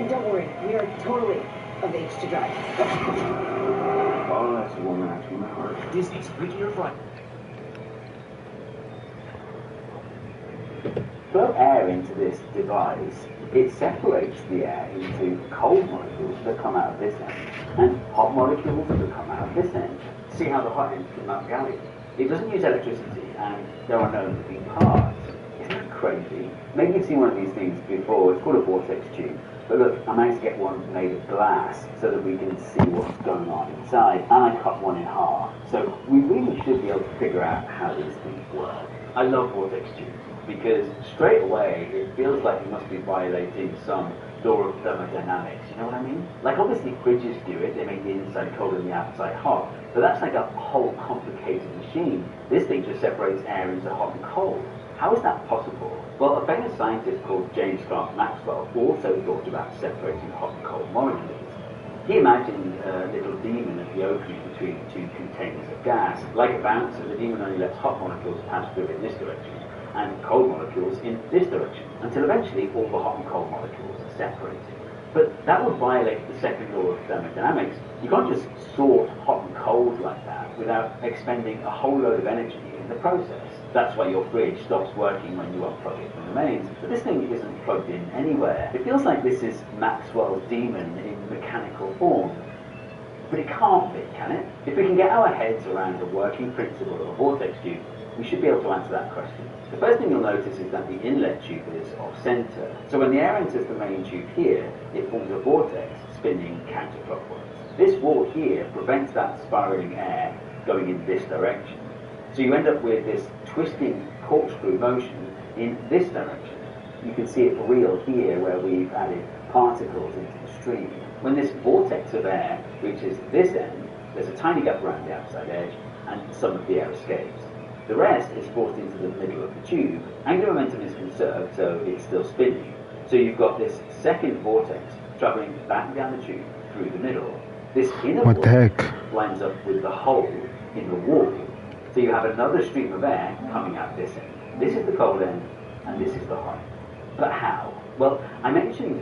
And don't worry, we are totally of age to drive. Oh, that's a woman after my heart. Disney's bring your front. Blow air into this device, it separates the air into cold molecules that come out of this end and hot molecules that come out of this end. See how the hot end came out gallium? It doesn't use electricity and there are no moving parts. Isn't that crazy? Maybe you've seen one of these things before. It's called a vortex tube. But look, I managed to get one made of glass so that we can see what's going on inside, and I cut one in half. So we really should be able to figure out how these things work. I love vortex tubes because straight away it feels like you must be violating some law of thermodynamics. You know what I mean? Like obviously fridges do it, they make the inside cold and the outside hot, but that's like a whole complicated machine. This thing just separates air into hot and cold. How is that possible? Well, a famous scientist called James Clerk Maxwell also thought about separating hot and cold molecules. He imagined a little demon at the opening between two containers of gas. Like a bouncer, the demon only lets hot molecules pass through in this direction and cold molecules in this direction, until eventually all the hot and cold molecules are separated. But that would violate the second law of thermodynamics. You can't just sort hot and cold like that without expending a whole load of energy in the process. That's why your fridge stops working when you unplug it from the mains. But this thing isn't plugged in anywhere. It feels like this is Maxwell's demon in mechanical form. But it can't be, can it? If we can get our heads around the working principle of a vortex tube, we should be able to answer that question. The first thing you'll notice is that the inlet tube is off-center. So when the air enters the main tube here, it forms a vortex spinning counterclockwise. This wall here prevents that spiraling air going in this direction. So you end up with this twisting corkscrew motion in this direction. You can see it for real here where we've added particles into the stream. When this vortex of air reaches this end, there's a tiny gap around the outside edge and some of the air escapes. The rest is forced into the middle of the tube. Angular momentum is conserved, so it's still spinning. So you've got this second vortex traveling back down the tube through the middle. This inner vortex lines up with the hole in the wall. So you have another stream of air coming out this end. This is the cold end, and this is the hot. But how? Well, I mentioned